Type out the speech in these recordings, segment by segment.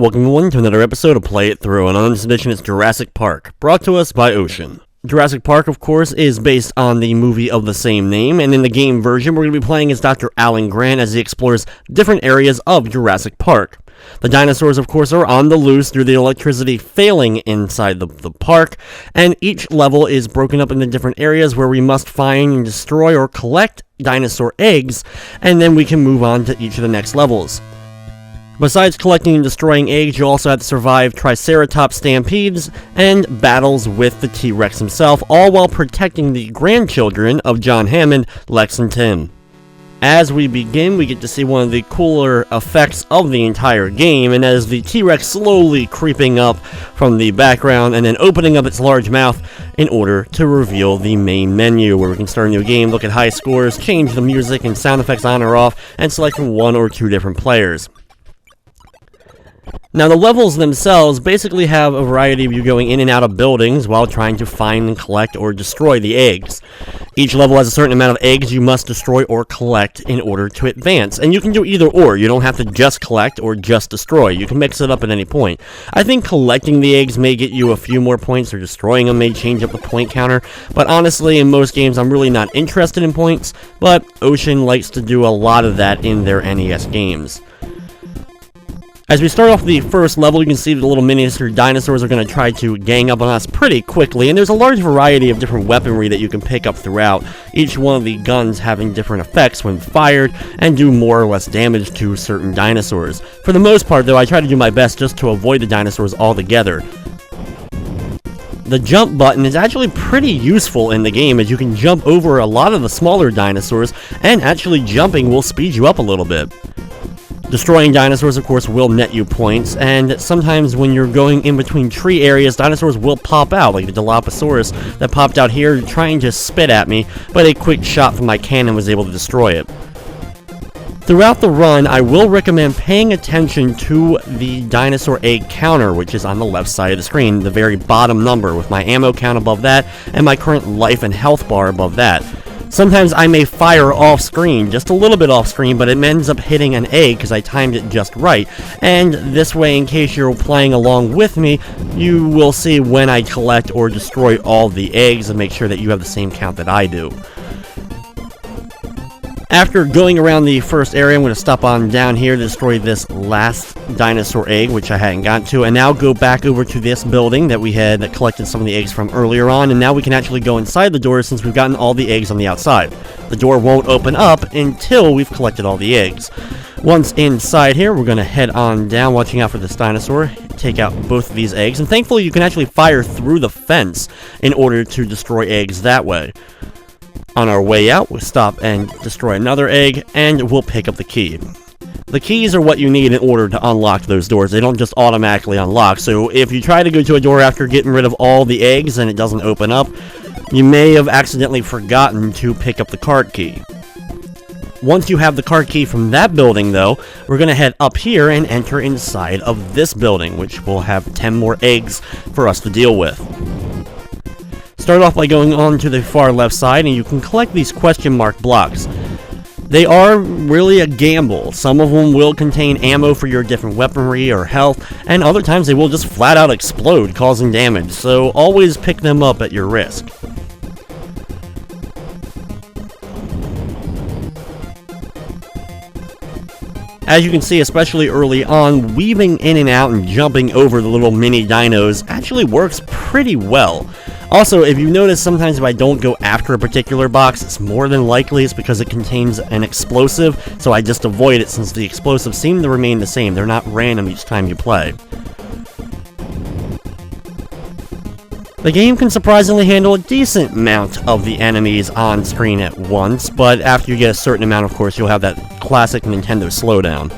Welcome everyone to another episode of Play It Through, and on this edition it's Jurassic Park, brought to us by Ocean. Jurassic Park, of course, is based on the movie of the same name, and in the game version we're going to be playing as Dr. Alan Grant as he explores different areas of Jurassic Park. The dinosaurs, of course, are on the loose through the electricity failing inside the park, and each level is broken up into different areas where we must find and destroy or collect dinosaur eggs, and then we can move on to each of the next levels. Besides collecting and destroying eggs, you also have to survive Triceratops stampedes and battles with the T-Rex himself, all while protecting the grandchildren of John Hammond, Lex and Tim. As we begin, we get to see one of the cooler effects of the entire game, and as the T-Rex slowly creeping up from the background and then opening up its large mouth in order to reveal the main menu, where we can start a new game, look at high scores, change the music and sound effects on or off, and select from one or two different players. Now, the levels themselves basically have a variety of you going in and out of buildings while trying to find and collect or destroy the eggs. Each level has a certain amount of eggs you must destroy or collect in order to advance. And you can do either or. You don't have to just collect or just destroy. You can mix it up at any point. I think collecting the eggs may get you a few more points, or destroying them may change up the point counter. But honestly, in most games, I'm really not interested in points. But Ocean likes to do a lot of that in their NES games. As we start off the first level, you can see the little miniature dinosaurs are going to try to gang up on us pretty quickly, and there's a large variety of different weaponry that you can pick up throughout, each one of the guns having different effects when fired, and do more or less damage to certain dinosaurs. For the most part, though, I try to do my best just to avoid the dinosaurs altogether. The jump button is actually pretty useful in the game, as you can jump over a lot of the smaller dinosaurs, and actually jumping will speed you up a little bit. Destroying dinosaurs, of course, will net you points, and sometimes when you're going in between tree areas, dinosaurs will pop out, like the Dilophosaurus that popped out here trying to spit at me, but a quick shot from my cannon was able to destroy it. Throughout the run, I will recommend paying attention to the dinosaur egg counter, which is on the left side of the screen, the very bottom number, with my ammo count above that, and my current life and health bar above that. Sometimes I may fire off screen, just a little bit off screen, but it ends up hitting an egg because I timed it just right. And this way, in case you're playing along with me, you will see when I collect or destroy all the eggs and make sure that you have the same count that I do. After going around the first area, I'm going to stop on down here to destroy this last dinosaur egg, which I hadn't gotten to, and now go back over to this building that we had collected some of the eggs from earlier on, and now we can actually go inside the door since we've gotten all the eggs on the outside. The door won't open up until we've collected all the eggs. Once inside here, we're going to head on down, watching out for this dinosaur, take out both of these eggs, and thankfully you can actually fire through the fence in order to destroy eggs that way. On our way out, we'll stop and destroy another egg, and we'll pick up the key. The keys are what you need in order to unlock those doors. They don't just automatically unlock, so if you try to go to a door after getting rid of all the eggs and it doesn't open up, you may have accidentally forgotten to pick up the card key. Once you have the card key from that building, though, we're going to head up here and enter inside of this building, which will have 10 more eggs for us to deal with. Start off by going on to the far left side, and you can collect these question mark blocks. They are really a gamble. Some of them will contain ammo for your different weaponry or health, and other times they will just flat out explode, causing damage, so always pick them up at your risk. As you can see, especially early on, weaving in and out and jumping over the little mini dinos actually works pretty well. Also, if you notice, sometimes if I don't go after a particular box, it's more than likely it's because it contains an explosive, so I just avoid it since the explosives seem to remain the same. They're not random each time you play. The game can surprisingly handle a decent amount of the enemies on screen at once, but after you get a certain amount, of course, you'll have that classic Nintendo slowdown.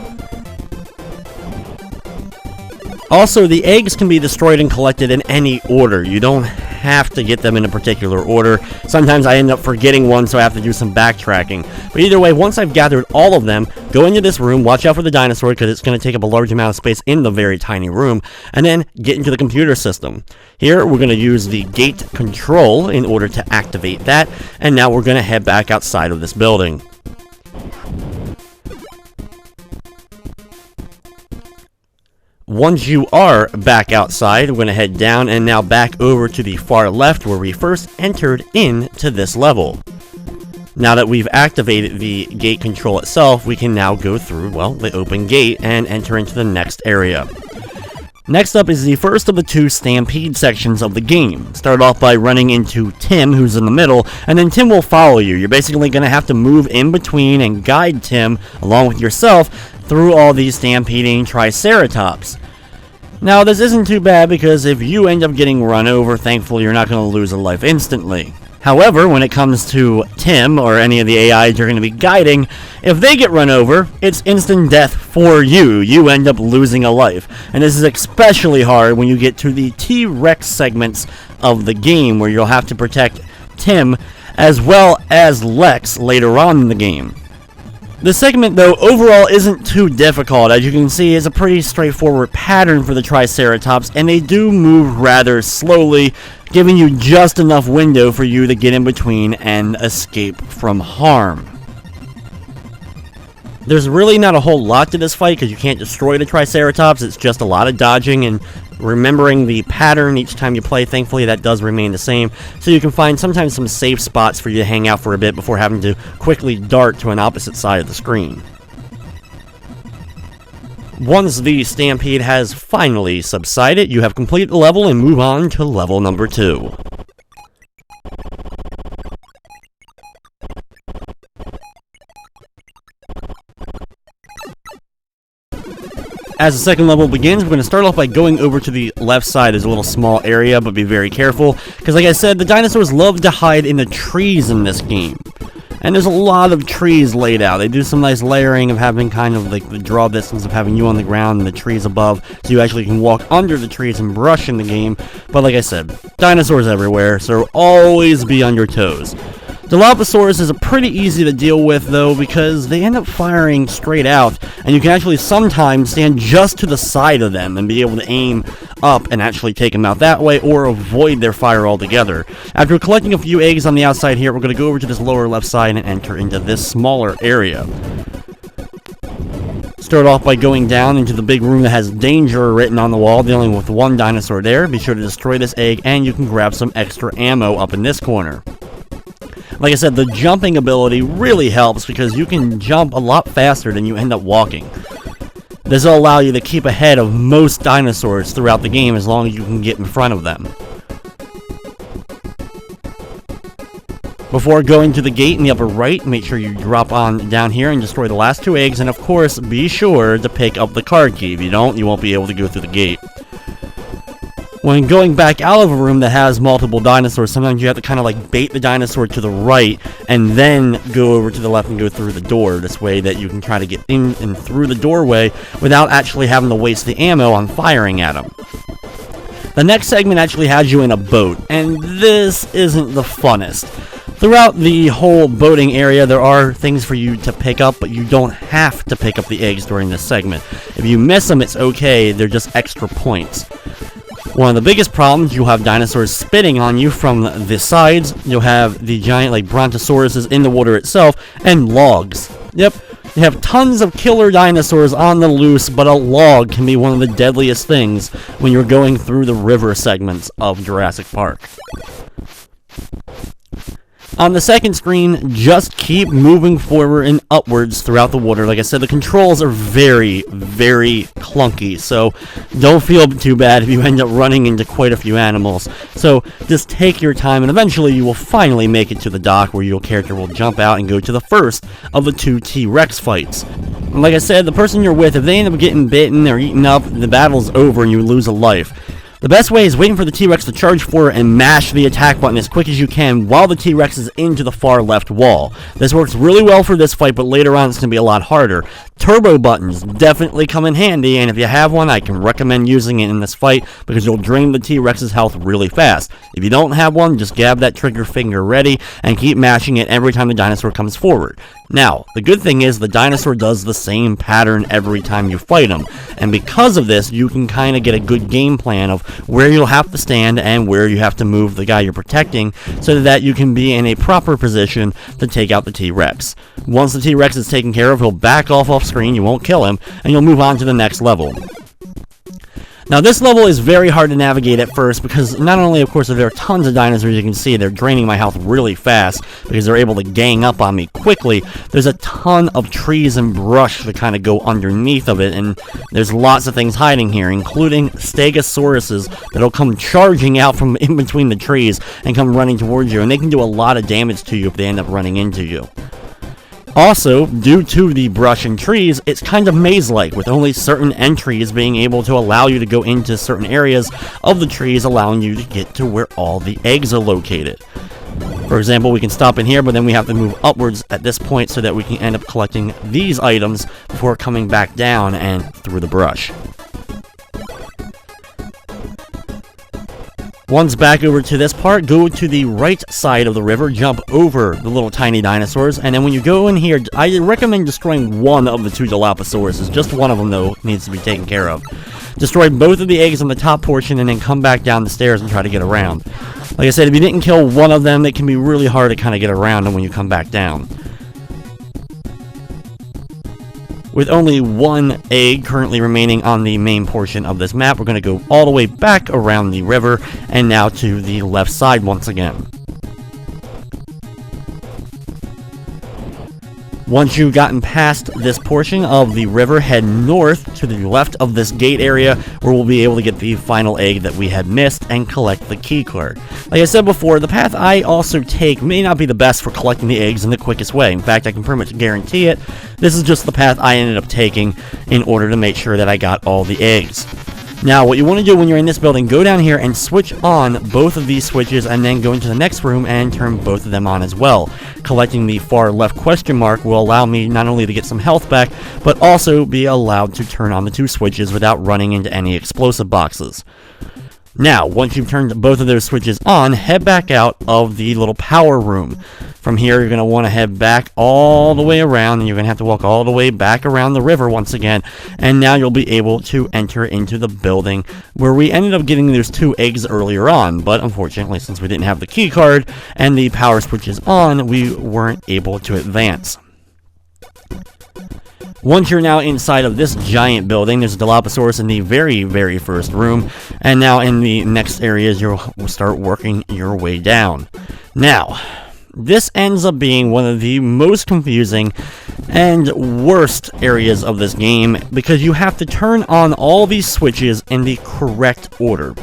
Also, the eggs can be destroyed and collected in any order. You don't have to get them in a particular order. Sometimes I end up forgetting one, so I have to do some backtracking. But either way, once I've gathered all of them, go into this room, watch out for the dinosaur because it's going to take up a large amount of space in the very tiny room, and then get into the computer system. Here, we're going to use the gate control in order to activate that, and now we're going to head back outside of this building. Once you are back outside, we're going to head down and now back over to the far left where we first entered into this level. Now that we've activated the gate control itself, we can now go through, well, the open gate and enter into the next area. Next up is the first of the two stampede sections of the game. Start off by running into Tim, who's in the middle, and then Tim will follow you. You're basically going to have to move in between and guide Tim, along with yourself, through all these stampeding triceratops. Now, this isn't too bad because if you end up getting run over, thankfully you're not going to lose a life instantly. However, when it comes to Tim or any of the AIs you're going to be guiding, if they get run over, it's instant death for you. You end up losing a life. And this is especially hard when you get to the T-Rex segments of the game where you'll have to protect Tim as well as Lex later on in the game. The segment, though, overall isn't too difficult. As you can see, it's a pretty straightforward pattern for the Triceratops, and they do move rather slowly, giving you just enough window for you to get in between and escape from harm. There's really not a whole lot to this fight because you can't destroy the Triceratops. It's just a lot of dodging and remembering the pattern each time you play. Thankfully, that does remain the same. So you can find sometimes some safe spots for you to hang out for a bit before having to quickly dart to an opposite side of the screen. Once the stampede has finally subsided, you have completed the level and move on to level number 2. As the second level begins, we're going to start off by going over to the left side. There's a little small area, but be very careful, because like I said, the dinosaurs love to hide in the trees in this game. And there's a lot of trees laid out. They do some nice layering of having kind of like the draw distance of having you on the ground and the trees above, so you actually can walk under the trees and brush in the game. But like I said, dinosaurs everywhere, so always be on your toes. Dilophosaurus is pretty easy to deal with, though, because they end up firing straight out, and you can actually sometimes stand just to the side of them and be able to aim up and actually take them out that way, or avoid their fire altogether. After collecting a few eggs on the outside here, we're going to go over to this lower left side and enter into this smaller area. Start off by going down into the big room that has danger written on the wall, dealing with one dinosaur there. Be sure to destroy this egg, and you can grab some extra ammo up in this corner. Like I said, the jumping ability really helps because you can jump a lot faster than you end up walking. This will allow you to keep ahead of most dinosaurs throughout the game as long as you can get in front of them. Before going to the gate in the upper right, make sure you drop on down here and destroy the last 2 eggs, and of course, be sure to pick up the card key. If you don't, you won't be able to go through the gate. When going back out of a room that has multiple dinosaurs, sometimes you have to kind of like bait the dinosaur to the right and then go over to the left and go through the door. This way that you can try to get in and through the doorway without actually having to waste the ammo on firing at them. The next segment actually has you in a boat, and this isn't the funnest. Throughout the whole boating area, there are things for you to pick up, but you don't have to pick up the eggs during this segment. If you miss them, it's okay, they're just extra points. One of the biggest problems, you'll have dinosaurs spitting on you from the sides, you'll have the giant like brontosauruses in the water itself, and logs. Yep, you have tons of killer dinosaurs on the loose, but a log can be one of the deadliest things when you're going through the river segments of Jurassic Park. On the second screen, just keep moving forward and upwards throughout the water. Like I said, the controls are very, very clunky, so don't feel too bad if you end up running into quite a few animals. So just take your time, and eventually you will finally make it to the dock where your character will jump out and go to the first of the 2 T-Rex fights. And like I said, the person you're with, if they end up getting bitten or eaten up, the battle's over and you lose a life. The best way is waiting for the T-Rex to charge forward and mash the attack button as quick as you can while the T-Rex is into the far left wall. This works really well for this fight, but later on it's going to be a lot harder. Turbo buttons definitely come in handy, and if you have one, I can recommend using it in this fight because you'll drain the T-Rex's health really fast. If you don't have one, just grab that trigger finger ready and keep mashing it every time the dinosaur comes forward. Now, the good thing is the dinosaur does the same pattern every time you fight him, and because of this, you can kind of get a good game plan of where you'll have to stand and where you have to move the guy you're protecting so that you can be in a proper position to take out the T-Rex. Once the T-Rex is taken care of, he'll back off screen, you won't kill him, and you'll move on to the next level. Now this level is very hard to navigate at first because not only of course are there tons of dinosaurs, you can see they're draining my health really fast because they're able to gang up on me quickly. There's a ton of trees and brush that kind of go underneath of it, and there's lots of things hiding here, including stegosauruses that'll come charging out from in between the trees and come running towards you, and they can do a lot of damage to you if they end up running into you. Also, due to the brush and trees, it's kind of maze-like, with only certain entries being able to allow you to go into certain areas of the trees, allowing you to get to where all the eggs are located. For example, we can stop in here, but then we have to move upwards at this point so that we can end up collecting these items before coming back down and through the brush. Once back over to this part, go to the right side of the river, jump over the little tiny dinosaurs, and then when you go in here, I recommend destroying one of the 2 Dilophosaurus. Just one of them, though, needs to be taken care of. Destroy both of the eggs on the top portion, and then come back down the stairs and try to get around. Like I said, if you didn't kill one of them, it can be really hard to kind of get around them when you come back down. With only 1 egg currently remaining on the main portion of this map, we're going to go all the way back around the river and now to the left side once again. Once you've gotten past this portion of the river, head north to the left of this gate area where we'll be able to get the final egg that we had missed and collect the key card. Like I said before, the path I also take may not be the best for collecting the eggs in the quickest way. In fact, I can pretty much guarantee it. This is just the path I ended up taking in order to make sure that I got all the eggs. Now, what you want to do when you're in this building, go down here and switch on both of these switches and then go into the next room and turn both of them on as well. Collecting the far left question mark will allow me not only to get some health back, but also be allowed to turn on the 2 switches without running into any explosive boxes. Now, once you've turned both of those switches on, head back out of the little power room. From here, you're going to want to head back all the way around, and you're going to have to walk all the way back around the river once again, and now you'll be able to enter into the building where we ended up getting those 2 eggs earlier on, but unfortunately, since we didn't have the key card and the power switches on, we weren't able to advance. Once you're now inside of this giant building, there's a Dilophosaurus in the very first room, and now in the next areas you'll start working your way down. Now, this ends up being one of the most confusing and worst areas of this game because you have to turn on all these switches in the correct order.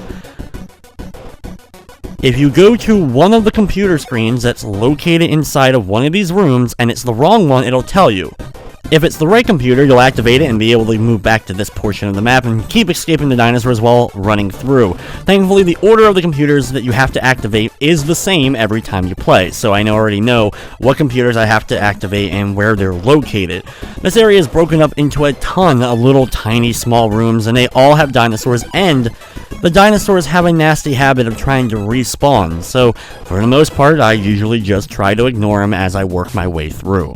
If you go to one of the computer screens that's located inside of one of these rooms and it's the wrong one, it'll tell you. If it's the right computer, you'll activate it and be able to move back to this portion of the map and keep escaping the dinosaurs while running through. Thankfully, the order of the computers that you have to activate is the same every time you play, so I already know what computers I have to activate and where they're located. This area is broken up into a ton of little tiny small rooms, and they all have dinosaurs, and the dinosaurs have a nasty habit of trying to respawn, so for the most part, I usually just try to ignore them as I work my way through.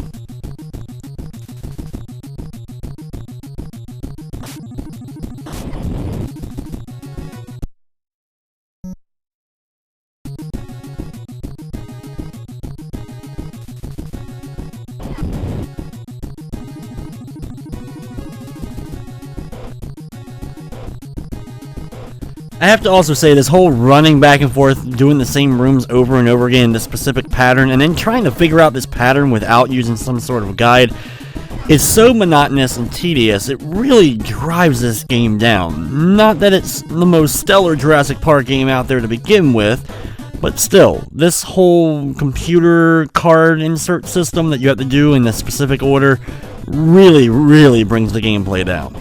I have to also say, this whole running back and forth, doing the same rooms over and over again in this specific pattern, and then trying to figure out this pattern without using some sort of guide, is so monotonous and tedious, it really drives this game down. Not that it's the most stellar Jurassic Park game out there to begin with, but still, this whole computer card insert system that you have to do in a specific order really brings the gameplay down.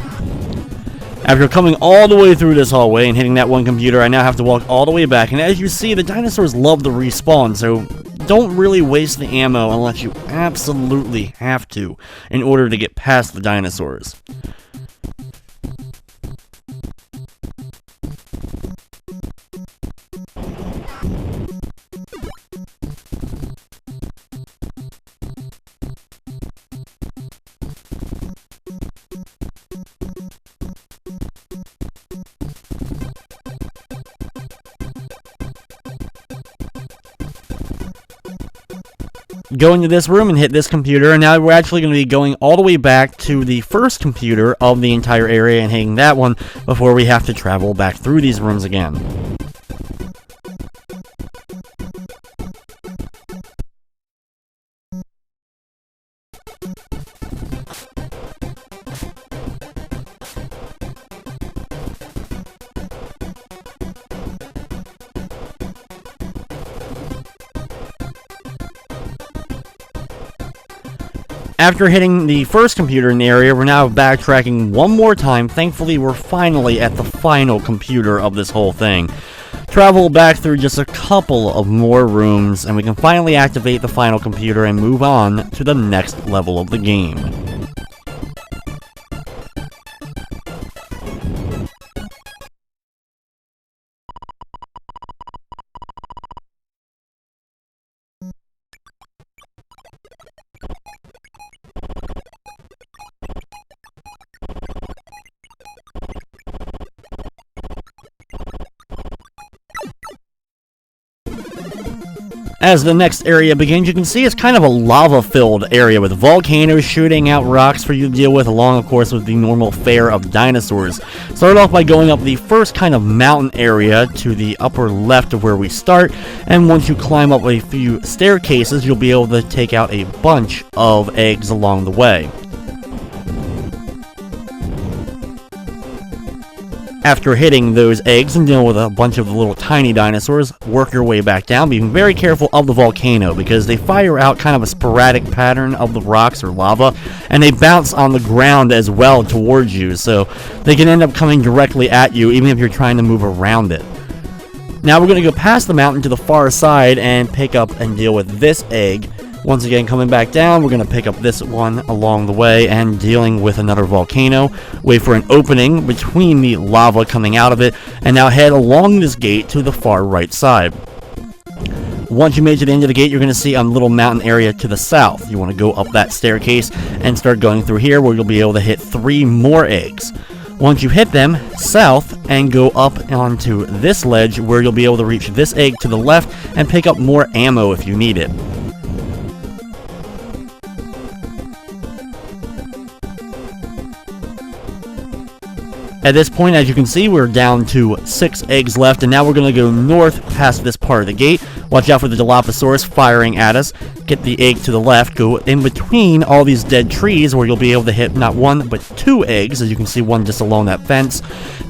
After coming all the way through this hallway and hitting that one computer, I now have to walk all the way back, and as you see, the dinosaurs love to respawn, so don't really waste the ammo unless you absolutely have to in order to get past the dinosaurs. Go into this room and hit this computer, and now we're actually going to be going all the way back to the first computer of the entire area and hitting that one before we have to travel back through these rooms again. After hitting the first computer in the area, we're now backtracking one more time. Thankfully, we're finally at the final computer of this whole thing. Travel back through just a couple of more rooms, and we can finally activate the final computer and move on to the next level of the game. As the next area begins, you can see it's kind of a lava-filled area with volcanoes shooting out rocks for you to deal with, along, of course, with the normal fare of dinosaurs. Start off by going up the first kind of mountain area to the upper left of where we start, and once you climb up a few staircases, you'll be able to take out a bunch of eggs along the way. After hitting those eggs and dealing with a bunch of the little tiny dinosaurs, work your way back down, being very careful of the volcano because they fire out kind of a sporadic pattern of the rocks or lava, and they bounce on the ground as well towards you, so they can end up coming directly at you even if you're trying to move around it. Now we're going to go past the mountain to the far side and pick up and deal with this egg. Once again, coming back down, we're going to pick up this one along the way and dealing with another volcano. Wait for an opening between the lava coming out of it, and now head along this gate to the far right side. Once you made it to the end of the gate, you're going to see a little mountain area to the south. You want to go up that staircase and start going through here where you'll be able to hit 3 more eggs. Once you hit them, south, and go up onto this ledge where you'll be able to reach this egg to the left and pick up more ammo if you need it. At this point, as you can see, we're down to 6 eggs left, and now we're going to go north past this part of the gate. Watch out for the Dilophosaurus firing at us. Get the egg to the left, go in between all these dead trees where you'll be able to hit not 1, but 2 eggs, as you can see one just along that fence.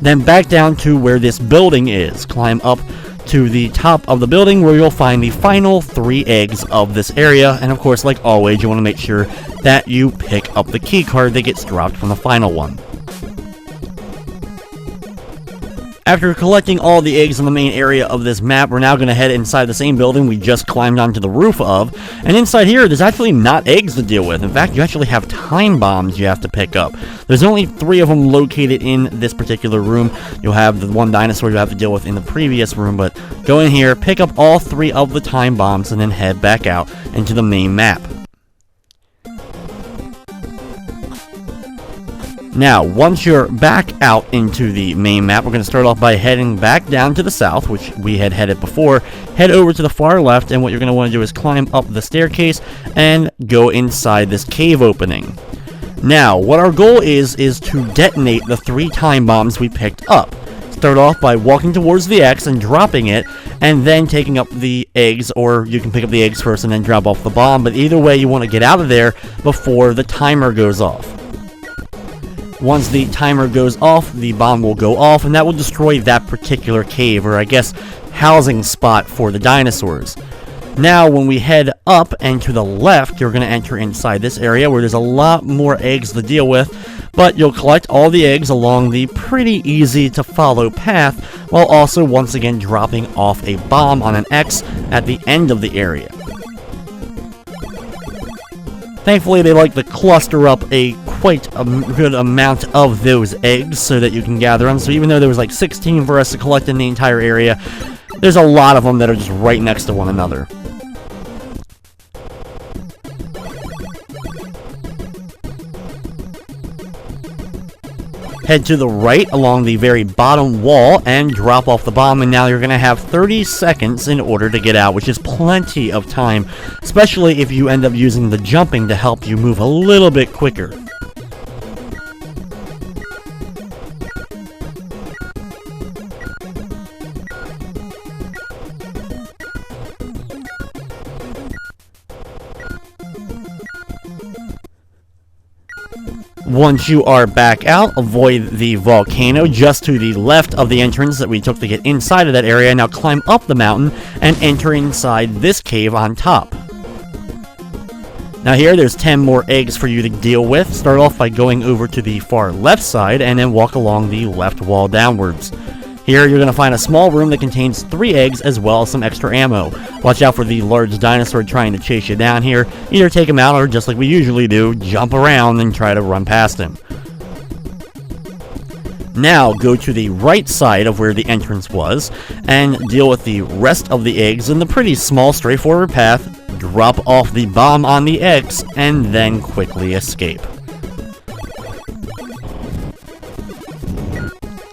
Then back down to where this building is. Climb up to the top of the building where you'll find the final 3 eggs of this area, and of course, like always, you want to make sure that you pick up the key card that gets dropped from the final one. After collecting all the eggs in the main area of this map, we're now going to head inside the same building we just climbed onto the roof of, and inside here, there's actually not eggs to deal with. In fact, you actually have time bombs you have to pick up. There's only 3 of them located in this particular room. You'll have the one dinosaur you have to deal with in the previous room, but go in here, pick up all 3 of the time bombs, and then head back out into the main map. Now, once you're back out into the main map, we're going to start off by heading back down to the south, which we had headed before. Head over to the far left, and what you're going to want to do is climb up the staircase and go inside this cave opening. Now, what our goal is to detonate the 3 time bombs we picked up. Start off by walking towards the X and dropping it, and then taking up the eggs, or you can pick up the eggs first and then drop off the bomb, but either way you want to get out of there before the timer goes off. Once the timer goes off, the bomb will go off, and that will destroy that particular cave, or I guess housing spot for the dinosaurs. Now, when we head up and to the left, you're going to enter inside this area where there's a lot more eggs to deal with, but you'll collect all the eggs along the pretty easy to follow path, while also once again dropping off a bomb on an X at the end of the area. Thankfully, they like to cluster up quite a good amount of those eggs so that you can gather them. So even though there was like 16 for us to collect in the entire area, there's a lot of them that are just right next to one another. Head to the right along the very bottom wall and drop off the bomb, and now you're going to have 30 seconds in order to get out, which is plenty of time, especially if you end up using the jumping to help you move a little bit quicker. Once you are back out, avoid the volcano just to the left of the entrance that we took to get inside of that area. Now climb up the mountain and enter inside this cave on top. Now here, there's 10 more eggs for you to deal with. Start off by going over to the far left side and then walk along the left wall downwards. Here, you're going to find a small room that contains 3 eggs as well as some extra ammo. Watch out for the large dinosaur trying to chase you down here. Either take him out or, just like we usually do, jump around and try to run past him. Now, go to the right side of where the entrance was and deal with the rest of the eggs in the pretty small, straightforward path. Drop off the bomb on the X and then quickly escape.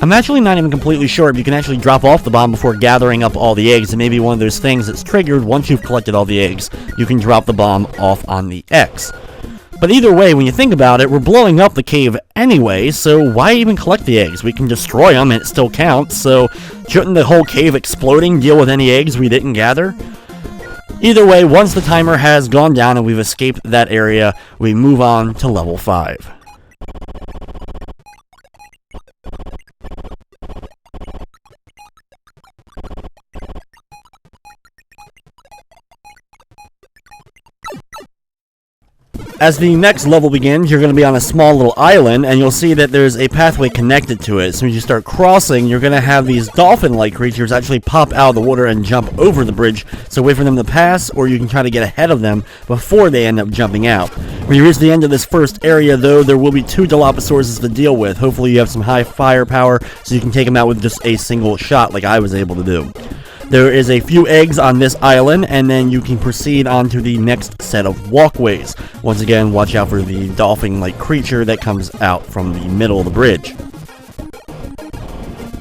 I'm actually not even completely sure if you can actually drop off the bomb before gathering up all the eggs. It may be one of those things that's triggered once you've collected all the eggs. You can drop the bomb off on the X. But either way, when you think about it, we're blowing up the cave anyway, so why even collect the eggs? We can destroy them and it still counts, so shouldn't the whole cave exploding deal with any eggs we didn't gather? Either way, once the timer has gone down and we've escaped that area, we move on to level 5. As the next level begins, you're going to be on a small little island, and you'll see that there's a pathway connected to it. So as you start crossing, you're going to have these dolphin-like creatures actually pop out of the water and jump over the bridge, so wait for them to pass, or you can try to get ahead of them before they end up jumping out. When you reach the end of this first area, though, there will be 2 Dilophosaurus to deal with. Hopefully you have some high firepower, so you can take them out with just a single shot like I was able to do. There is a few eggs on this island, and then you can proceed on to the next set of walkways. Once again, watch out for the dolphin-like creature that comes out from the middle of the bridge.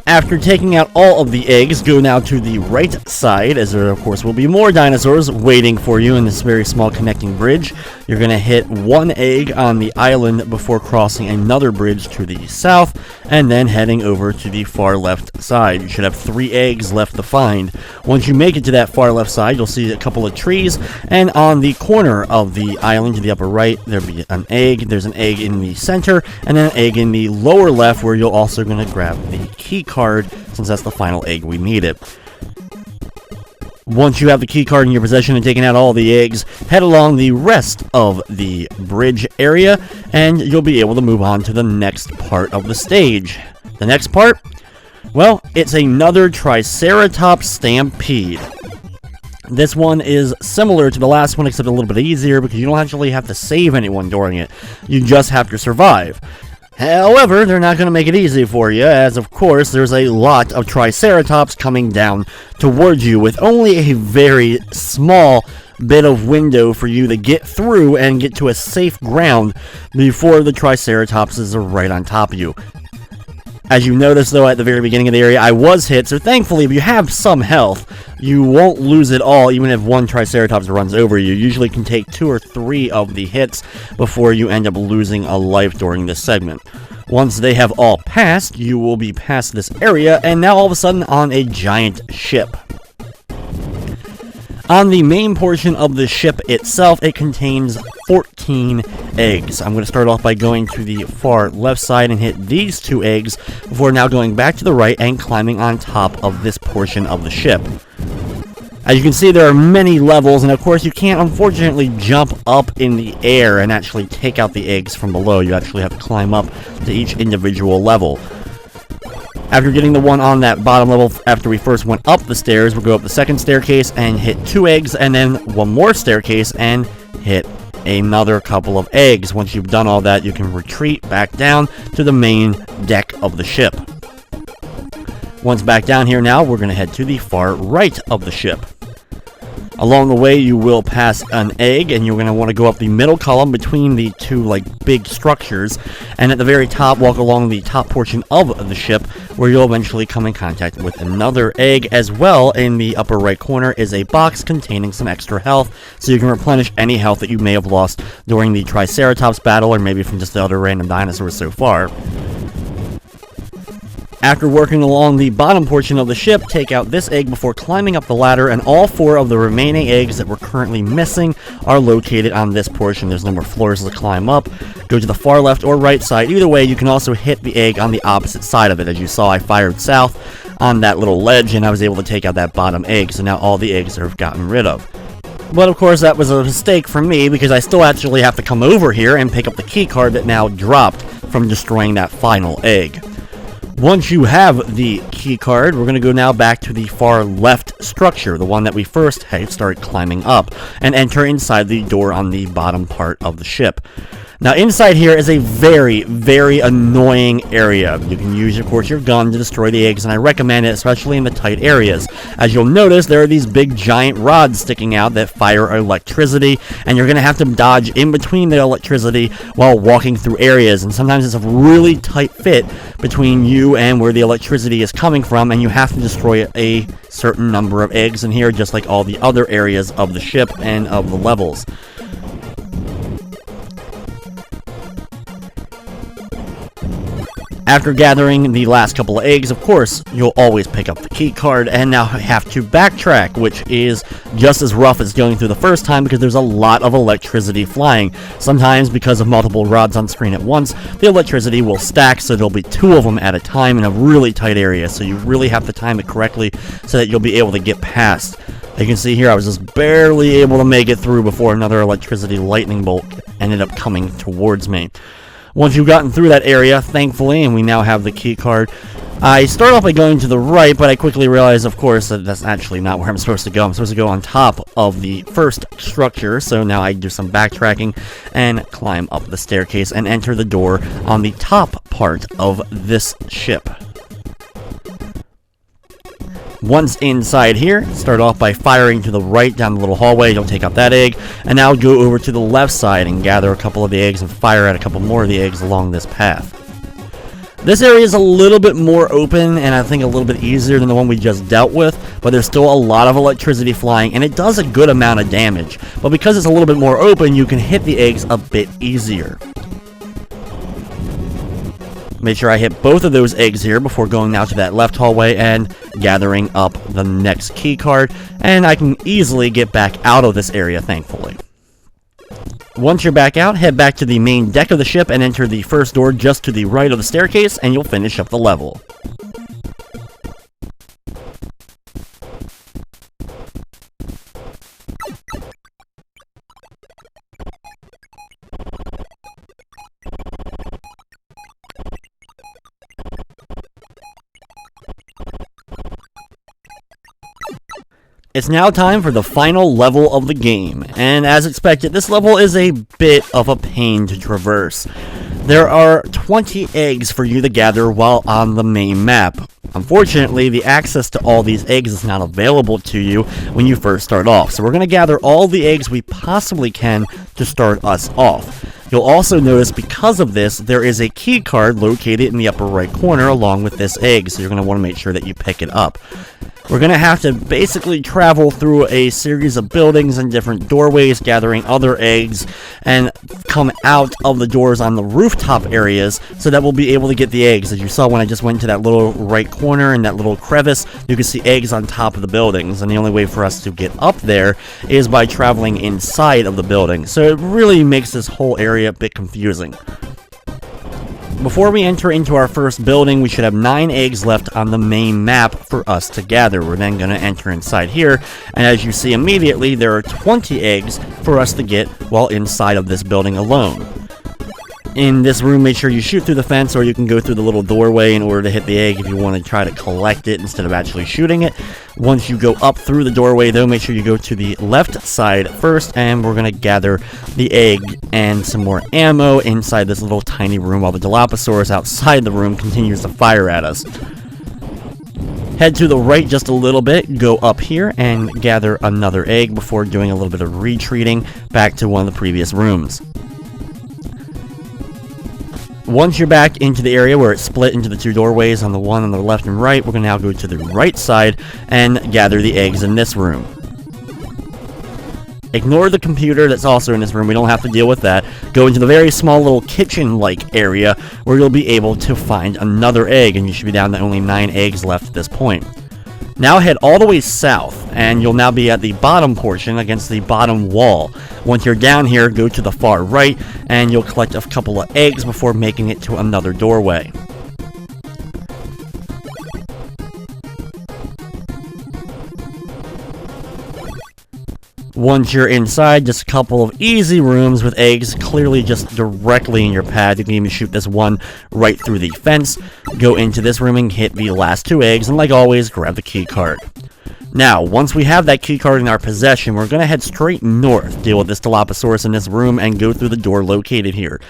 After taking out all of the eggs, go now to the right side, as there of course will be more dinosaurs waiting for you in this very small connecting bridge. You're going to hit 1 egg on the island before crossing another bridge to the south, and then heading over to the far left side. You should have 3 eggs left to find. Once you make it to that far left side, you'll see a couple of trees, and on the corner of the island to the upper right, there'll be an egg. There's an egg in the center, and then an egg in the lower left, where you're also going to grab the key card, since that's the final egg we needed. Once you have the key card in your possession and taken out all the eggs, head along the rest of the bridge area, and you'll be able to move on to the next part of the stage. The next part? Well, it's another Triceratops Stampede. This one is similar to the last one, except a little bit easier, because you don't actually have to save anyone during it. You just have to survive. However, they're not going to make it easy for you, as of course there's a lot of Triceratops coming down towards you, with only a very small bit of window for you to get through and get to a safe ground before the Triceratopses are right on top of you. As you notice, though, at the very beginning of the area, I was hit, so thankfully, if you have some health, you won't lose it all, even if one Triceratops runs over you. You usually can take 2 or 3 of the hits before you end up losing a life during this segment. Once they have all passed, you will be past this area, and now all of a sudden on a giant ship. On the main portion of the ship itself, it contains 14 eggs. I'm going to start off by going to the far left side and hit these 2 eggs before now going back to the right and climbing on top of this portion of the ship. As you can see, there are many levels, and of course you can't unfortunately jump up in the air and actually take out the eggs from below. You actually have to climb up to each individual level. After getting the one on that bottom level, after we first went up the stairs, we'll go up the second staircase and hit 2 eggs, and then one more staircase and hit another couple of eggs. Once you've done all that, you can retreat back down to the main deck of the ship. Once back down here now, we're going to head to the far right of the ship. Along the way, you will pass an egg, and you're going to want to go up the middle column between the 2 big structures, and at the very top, walk along the top portion of the ship, where you'll eventually come in contact with another egg. As well, in the upper right corner is a box containing some extra health, so you can replenish any health that you may have lost during the Triceratops battle, or maybe from just the other random dinosaurs so far. After working along the bottom portion of the ship, take out this egg before climbing up the ladder, and all 4 of the remaining eggs that we're currently missing are located on this portion. There's no more floors to climb up. Go to the far left or right side. Either way, you can also hit the egg on the opposite side of it. As you saw, I fired south on that little ledge, and I was able to take out that bottom egg, so now all the eggs are gotten rid of. But of course, that was a mistake for me, because I still actually have to come over here and pick up the key card that now dropped from destroying that final egg. Once you have the key card, we're going to go now back to the far left structure, the one that we first had started climbing up, and enter inside the door on the bottom part of the ship. Now, inside here is a very, very annoying area. You can use, of course, your gun to destroy the eggs, and I recommend it, especially in the tight areas. As you'll notice, there are these big, giant rods sticking out that fire electricity, and you're going to have to dodge in between the electricity while walking through areas, and sometimes it's a really tight fit between you and where the electricity is coming from, and you have to destroy a certain number of eggs in here, just like all the other areas of the ship and of the levels. After gathering the last couple of eggs, of course, you'll always pick up the key card and now have to backtrack, which is just as rough as going through the first time because there's a lot of electricity flying. Sometimes, because of multiple rods on screen at once, the electricity will stack, so there'll be 2 of them at a time in a really tight area, so you really have to time it correctly so that you'll be able to get past. You can see here I was just barely able to make it through before another electricity lightning bolt ended up coming towards me. Once you've gotten through that area, thankfully, and we now have the key card, I start off by going to the right, but I quickly realize, of course, that that's actually not where I'm supposed to go. I'm supposed to go on top of the first structure, so now I do some backtracking and climb up the staircase and enter the door on the top part of this ship. Once inside here, start off by firing to the right down the little hallway. Don't take out that egg. And now go over to the left side and gather a couple of the eggs and fire at a couple more of the eggs along this path. This area is a little bit more open and I think a little bit easier than the one we just dealt with, but there's still a lot of electricity flying and it does a good amount of damage. But because it's a little bit more open, you can hit the eggs a bit easier. Make sure I hit both of those eggs here before going now to that left hallway and gathering up the next key card, and I can easily get back out of this area, thankfully. Once you're back out, head back to the main deck of the ship and enter the first door just to the right of the staircase, and you'll finish up the level. It's now time for the final level of the game, and as expected, this level is a bit of a pain to traverse. There are 20 eggs for you to gather while on the main map. Unfortunately, the access to all these eggs is not available to you when you first start off, so we're going to gather all the eggs we possibly can to start us off. You'll also notice because of this, there is a key card located in the upper right corner along with this egg, so you're going to want to make sure that you pick it up. We're going to have to basically travel through a series of buildings and different doorways, gathering other eggs, and come out of the doors on the rooftop areas so that we'll be able to get the eggs. As you saw when I just went to that little right corner and that little crevice, you can see eggs on top of the buildings, and the only way for us to get up there is by traveling inside of the building. So it really makes this whole area a bit confusing. Before we enter into our first building, we should have 9 eggs left on the main map for us to gather. We're then going to enter inside here, and as you see immediately, there are 20 eggs for us to get while inside of this building alone. In this room, make sure you shoot through the fence, or you can go through the little doorway in order to hit the egg if you want to try to collect it instead of actually shooting it. Once you go up through the doorway, though, make sure you go to the left side first, and we're going to gather the egg and some more ammo inside this little tiny room while the Dilophosaurus outside the room continues to fire at us. Head to the right just a little bit, go up here, and gather another egg before doing a little bit of retreating back to one of the previous rooms. Once you're back into the area where it's split into the 2 doorways on the one on the left and right, we're going to now go to the right side and gather the eggs in this room. Ignore the computer that's also in this room, we don't have to deal with that. Go into the very small little kitchen-like area where you'll be able to find another egg, and you should be down to only 9 eggs left at this point. Now head all the way south, and you'll now be at the bottom portion against the bottom wall. Once you're down here, go to the far right, and you'll collect a couple of eggs before making it to another doorway. Once you're inside, just a couple of easy rooms with eggs clearly just directly in your path. You can even shoot this one right through the fence. Go into this room and hit the last 2 eggs, and like always, grab the key card. Now, once we have that key card in our possession, we're going to head straight north, deal with this Dilophosaurus in this room, and go through the door located here.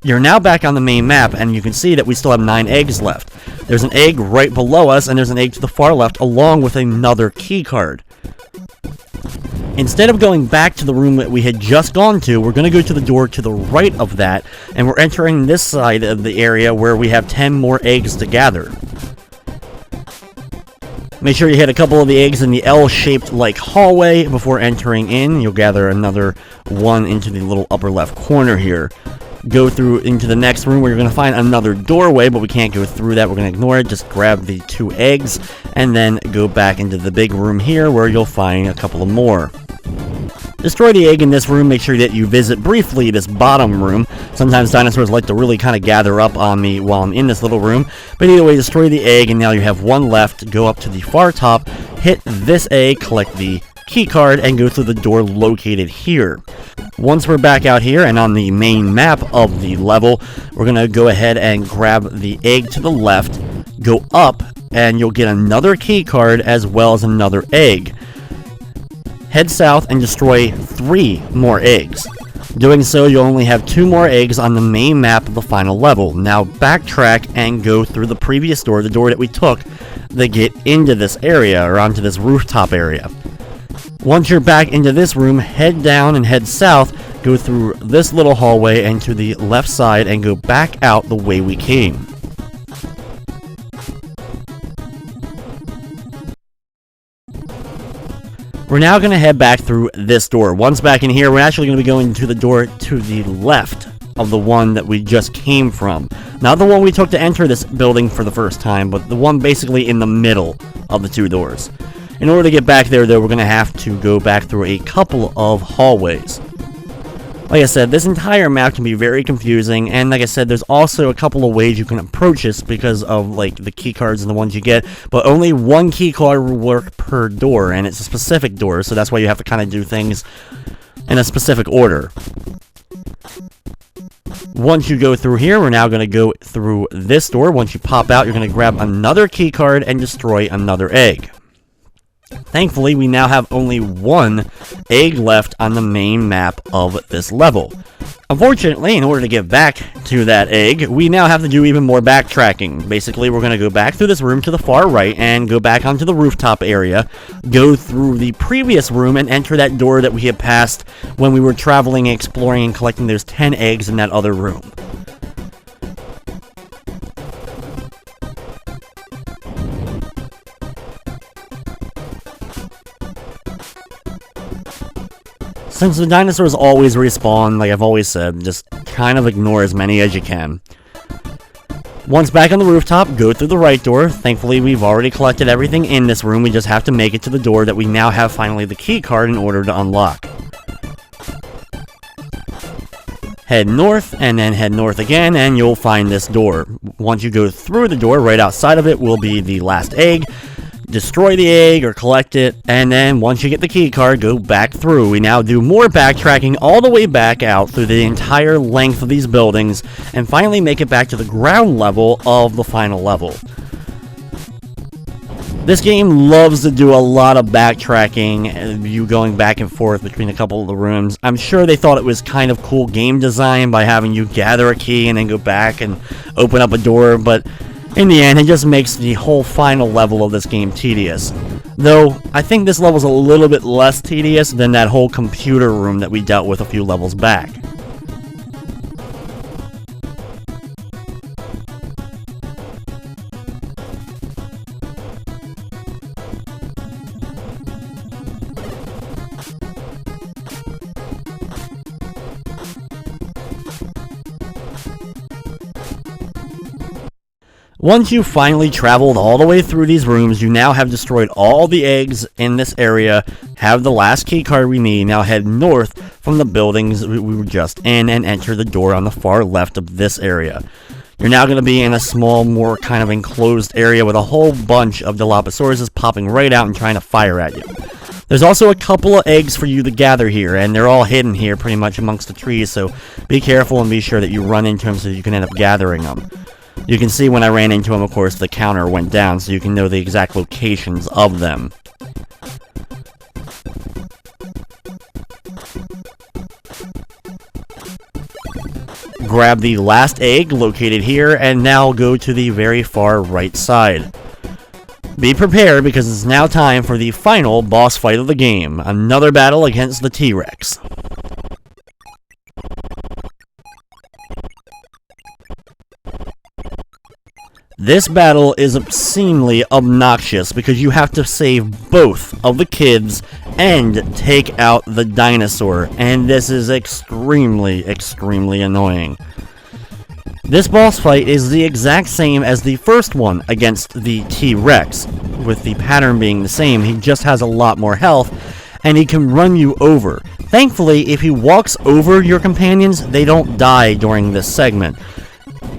You're now back on the main map, and you can see that we still have 9 eggs left. There's an egg right below us, and there's an egg to the far left, along with another key card. Instead of going back to the room that we had just gone to, we're going to go to the door to the right of that, and we're entering this side of the area where we have 10 more eggs to gather. Make sure you hit a couple of the eggs in the L-shaped like hallway before entering in. You'll gather another one into the little upper left corner here. Go through into the next room where you're going to find another doorway, but we can't go through that. We're going to ignore it. Just grab the 2 eggs and then go back into the big room here where you'll find a couple of more. Destroy the egg in this room. Make sure that you visit briefly this bottom room. Sometimes dinosaurs like to really kind of gather up on me while I'm in this little room. But either way, destroy the egg, and now you have 1 left. Go up to the far top, hit this egg, collect the key card, and go through the door located here. Once we're back out here and on the main map of the level, we're going to go ahead and grab the egg to the left, go up, and you'll get another key card as well as another egg. Head south and destroy 3 more eggs. Doing so, you'll only have 2 more eggs on the main map of the final level. Now backtrack and go through the previous door, the door that we took, to get into this area, or onto this rooftop area. Once you're back into this room, head down and head south, go through this little hallway and to the left side, and go back out the way we came. We're now going to head back through this door. Once back in here, we're actually going to be going to the door to the left of the one that we just came from. Not the one we took to enter this building for the first time, but the one basically in the middle of the 2 doors. In order to get back there, though, we're going to have to go back through a couple of hallways. Like I said, this entire map can be very confusing, and like I said, there's also a couple of ways you can approach this because of, like, the key cards and the ones you get, but only 1 key card will work per door, and it's a specific door, so that's why you have to kind of do things in a specific order. Once you go through here, we're now going to go through this door. Once you pop out, you're going to grab another key card and destroy another egg. Thankfully, we now have only one egg left on the main map of this level. Unfortunately, in order to get back to that egg, we now have to do even more backtracking. Basically, we're going to go back through this room to the far right and go back onto the rooftop area, go through the previous room and enter that door that we had passed when we were traveling, exploring, and collecting those 10 eggs in that other room. Since the dinosaurs always respawn, like I've always said, just kind of ignore as many as you can. Once back on the rooftop, go through the right door. Thankfully, we've already collected everything in this room. We just have to make it to the door that we now have finally the key card in order to unlock. Head north, and then head north again, and you'll find this door. Once you go through the door, right outside of it will be the last egg. Destroy the egg or collect it, and then once you get the key card, go back through. We now do more backtracking all the way back out through the entire length of these buildings, and finally make it back to the ground level of the final level. This game loves to do a lot of backtracking, you going back and forth between a couple of the rooms. I'm sure they thought it was kind of cool game design by having you gather a key and then go back and open up a door, but in the end, it just makes the whole final level of this game tedious. Though, I think this level's a little bit less tedious than that whole computer room that we dealt with a few levels back. Once you've finally traveled all the way through these rooms, you now have destroyed all the eggs in this area, have the last key card we need. Now head north from the buildings we were just in and enter the door on the far left of this area. You're now going to be in a small, more kind of enclosed area with a whole bunch of Dilophosaurus popping right out and trying to fire at you. There's also a couple of eggs for you to gather here, and they're all hidden here pretty much amongst the trees, so be careful and be sure that you run into them so you can end up gathering them. You can see when I ran into them, of course, the counter went down, so you can know the exact locations of them. Grab the last egg located here, and now go to the very far right side. Be prepared, because it's now time for the final boss fight of the game, another battle against the T-Rex. This battle is obscenely obnoxious because you have to save both of the kids and take out the dinosaur, and this is extremely annoying. This boss fight is the exact same as the first one against the T-Rex, with the pattern being the same. He just has a lot more health, and he can run you over. Thankfully, if he walks over your companions, they don't die during this segment.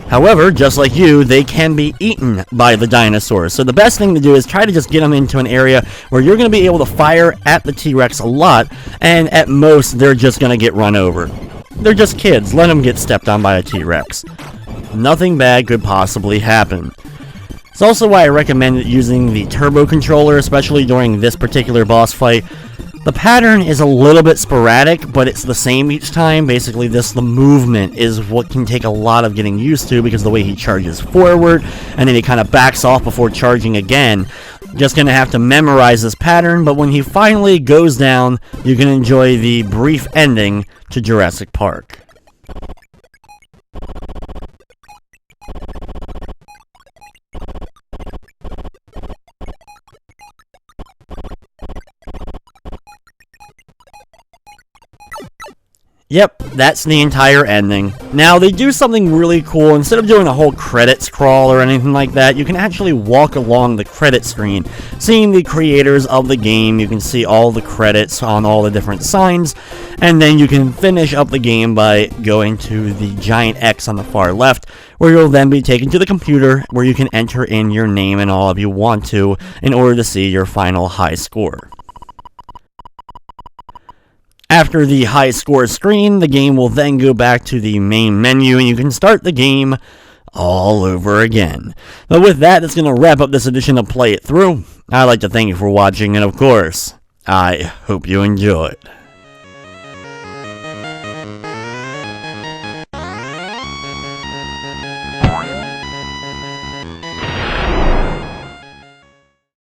However, just like you, they can be eaten by the dinosaurs. So the best thing to do is try to just get them into an area where you're going to be able to fire at the T-Rex a lot, and at most, they're just going to get run over. They're just kids. Let them get stepped on by a T-Rex. Nothing bad could possibly happen. It's also why I recommend using the turbo controller, especially during this particular boss fight. The pattern is a little bit sporadic, but it's the same each time. Basically, the movement is what can take a lot of getting used to, because the way he charges forward, and then he kind of backs off before charging again. Just going to have to memorize this pattern, but when he finally goes down, you can enjoy the brief ending to Jurassic Park. Yep, that's the entire ending. Now, they do something really cool. Instead of doing a whole credits crawl or anything like that, you can actually walk along the credit screen, seeing the creators of the game. You can see all the credits on all the different signs, and then you can finish up the game by going to the giant X on the far left, where you'll then be taken to the computer, where you can enter in your name and all if you want to, in order to see your final high score. After the high score screen, the game will then go back to the main menu, and you can start the game all over again. But with that, that's going to wrap up this edition of Play It Through. I'd like to thank you for watching, and of course, I hope you enjoyed.